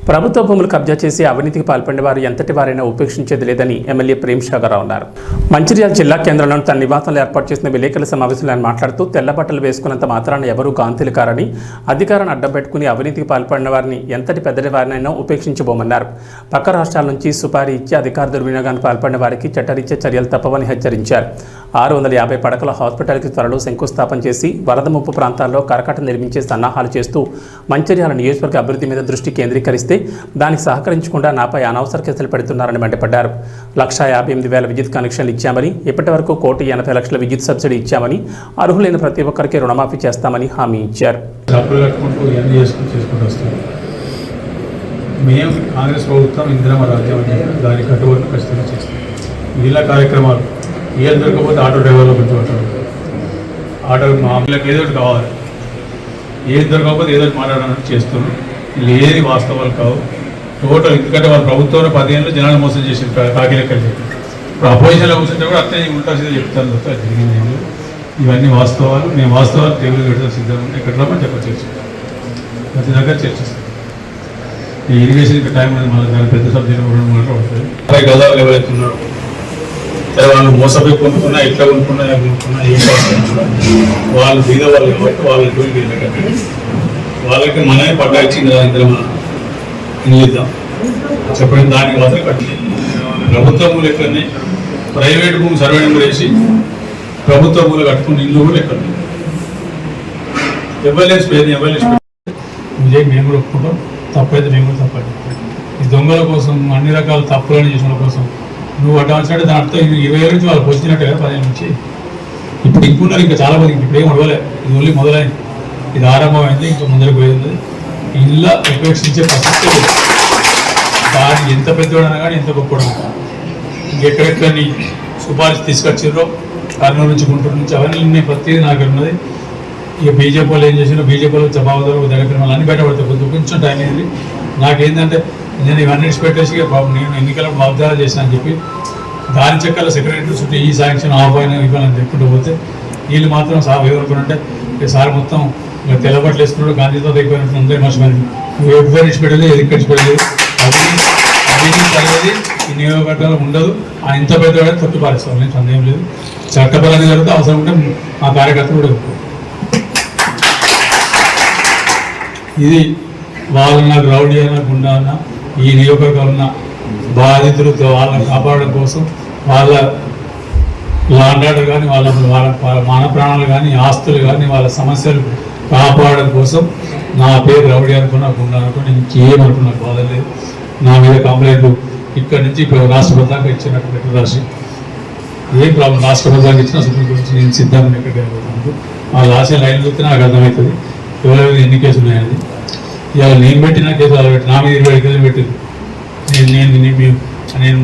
ప్రభుత్వ భూములు కబ్జా చేసి అవినీతికి పాల్పడిన వారు ఎంతటి వారైనా ఉపేక్షించేది లేదని ఎమ్మెల్యే ప్రేమ్ సాగర్ అన్నారు. మంచిర్యాల జిల్లా కేంద్రంలోని తన నివాసంలో ఏర్పాటు చేసిన విలేకరుల సమావేశంలో ఆయన మాట్లాడుతూ తెల్ల బట్టలు వేసుకున్నంత మాత్రాన ఎవరూ గాంతులు కారని, అధికారాన్ని అడ్డం పెట్టుకుని అవినీతికి పాల్పడిన వారిని ఎంతటి పెద్దటి వారినైనా ఉపేక్షించబోమన్నారు. పక్క రాష్ట్రాల నుంచి సుపారీ ఇచ్చి అధికార దుర్వినియోగానికి పాల్పడిన వారికి చట్టరీత్యా చర్యలు తప్పవని హెచ్చరించారు. 650 పడకల హాస్పిటల్కి త్వరలో శంకుస్థాపన చేసి వరద ముప్పు ప్రాంతాల్లో కరకట్ట నిర్మించే సన్నాహాలు చేస్తూ మంచిర్యాల నియోజకవర్గ అభివృద్ధి మీద దృష్టి కేంద్రీకరిస్తే దానికి సహకరించకుండా నాపై అనవసర కేసులు పెడుతున్నారని మండిపడ్డారు. 1,58,000 విద్యుత్ కనెక్షన్లు ఇచ్చామని, ఇప్పటి వరకు 1,80,00,000 విద్యుత్ సబ్సిడీ ఇచ్చామని, అర్హులైన ప్రతి ఒక్కరికి రుణమాఫీ చేస్తామని హామీ ఇచ్చారు. మేము కాంగ్రెస్ ప్రభుత్వం ఇందిరమ్మ రాజ్యం దాని కట్టుబడి ఖచ్చితంగా చేస్తాం. ఇలా కార్యక్రమాలు ఏది దొరకకపోతే ఆటో డ్రైవర్లో కూర్చోవటం, ఆటో మామూలుగా ఏదో ఒకటి కావాలి, ఏది దొరకకపోతే ఏదో ఒకటి మాట్లాడాలని చేస్తున్నాం. వీళ్ళు ఏది వాస్తవాలు కావు టోటల్. ఎందుకంటే వాళ్ళ ప్రభుత్వంలో 10 ఏళ్ళు జనాలు మోసం చేసి కాకిలెక్కలు చెప్పి ఇప్పుడు అపోజిషన్లో కూర్చుంటే కూడా అట్లే ఉంటాల్సిందే చెప్తాను. జరిగింది ఇవన్నీ వాస్తవాలు. మేము వాస్తవాలు టేబుల్ పెట్టడం సిద్ధంగా ఉంటే ఇక్కడ రమ్మని చర్చ ప్రతి దగ్గర చర్చిస్తాం. ఈ ఇరిగేషన్ ఇంకా టైం ఉంది, మళ్ళీ దాని పెద్ద సబ్జెక్ట్ 2 గంటలు పడుతుంది. 50 గజాలు ఎవరైతే ఉన్నారో వాళ్ళు మోసపోయి కొనుక్కున్నా, ఎట్లా కొనుక్కున్నా ఏం కాకుండా వాళ్ళు బీద వాళ్ళు కాబట్టి వాళ్ళకి జోలికి వెళ్ళకండి. వాళ్ళకి మనమే పట్టా ఇచ్చింది కదా, ఇందులో మనం ఇద్దాం చెప్పండి. దానికి మాత్రం కట్టి ప్రభుత్వ భూములు ఎక్కడనే ప్రైవేట్ భూమి సర్వే నెంబర్ వేసి ప్రభుత్వ భూములు కట్టుకుని ఇల్లు కూడా ఎక్కడ ఎమ్మెల్యేస్ మేము కూడా ఒప్పుకుంటాం. తప్పైతే మేము కూడా తప్పదు. ఈ దొంగల కోసం అన్ని రకాల తప్పులను చేసిన కోసం నువ్వు అడ్వాన్స్ అంటే దాని అర్థం 20 నుంచి వాళ్ళకి వచ్చినట్టు కదా 10 నుంచి. ఇప్పుడు ఇంకున్నారు, ఇంకా చాలా మంది ఇప్పుడు ఏం అడవలే. ఇది ఓన్లీ మొదలైంది, ఇది ఆరంభమైంది, ఇంకా ముందరకు పోయింది. ఇలా ఉపేక్షించే పరిస్థితి దాన్ని ఎంత పెద్దవాడన్నా కానీ ఎంత గొప్పవాడన్నా కానీ ఇంకెక్కడెక్కడిని సుపారీష్ తీసుకొచ్చిర్రో కర్నూలు నుంచి గుంటూరు నుంచి అవన్నీ ప్రతిదీ నాకు ఉన్నది. ఇక బీజేపీ వాళ్ళు ఏం చేసినా బీజేపీ వాళ్ళు జవాబుదారు దగ్గర అన్ని బయటపడతాయి. కొంచెం టైం అయింది. నాకేంటంటే నేను ఇవన్నీ పెట్టేసి నేను ఎన్నికలకు వాగ్దానాలు చేశాను అని చెప్పి దాని చెక్కల సెక్రటరీ చుట్టూ ఈ శాంక్షన్ ఆఫ్ అయినా ఇవ్వాలని చెప్పుకుంటూ పోతే వీళ్ళు మాత్రం ఏమనుకుంటే సార్ మొత్తం తెల్లబట్టలు వేసుకున్నాడు, గాంధీతో అయిపోయినట్టు అందరూ మర్చిపోయింది. నువ్వు ఎవరు ఇచ్చిపెట్టలేదు, ఎది ఇచ్చిపెట్టలేదు. అవినీతి అనేది ఈ నియోజకవర్గాల్లో ఉండదు. ఆ ఇంత పెద్దవాడే తొట్టు పారేస్తాం, నేను సందేహం లేదు. చట్టపరంగా జరిగితే అవసరం ఉంటే మా కార్యకర్తలు కూడా ఇది వాళ్ళు నాకు రౌడీ అయినా గుండా అన్న ఈ నియోజకవర్గంలో ఉన్న బాధితులు వాళ్ళని కాపాడడం కోసం వాళ్ళ లాండ్ ఆర్డర్ కానీ వాళ్ళ మాన ప్రాణాలు కానీ ఆస్తులు కానీ వాళ్ళ సమస్యలు కాపాడడం కోసం నా పేరు రౌడీ అనుకున్నా గుండా అనుకుని ఇంకేమనుకున్నా బాధ లేదు. నా మీద కంప్లైంట్లు ఇక్కడి నుంచి ఇప్పుడు రాష్ట్రపతి దాకా ఇచ్చినట్టు లెటర్ రాసి ఏం ప్రాబ్లం రాష్ట్రపతి దాకా ఇచ్చిన సుప్రీం గురించి నేను సిద్ధంగా ఎక్కడికి వెళ్ళిపోతాను. ఆ రాసే లైన్ చూస్తే నాకు అర్థమవుతుంది ఎవరెవరు ఎన్ని కేసులు ఉన్నాయని. ఇవాళ నేను పెట్టిన కేసు వాళ్ళు పెట్టి నా మీద 20 కేసులు పెట్టింది. నేను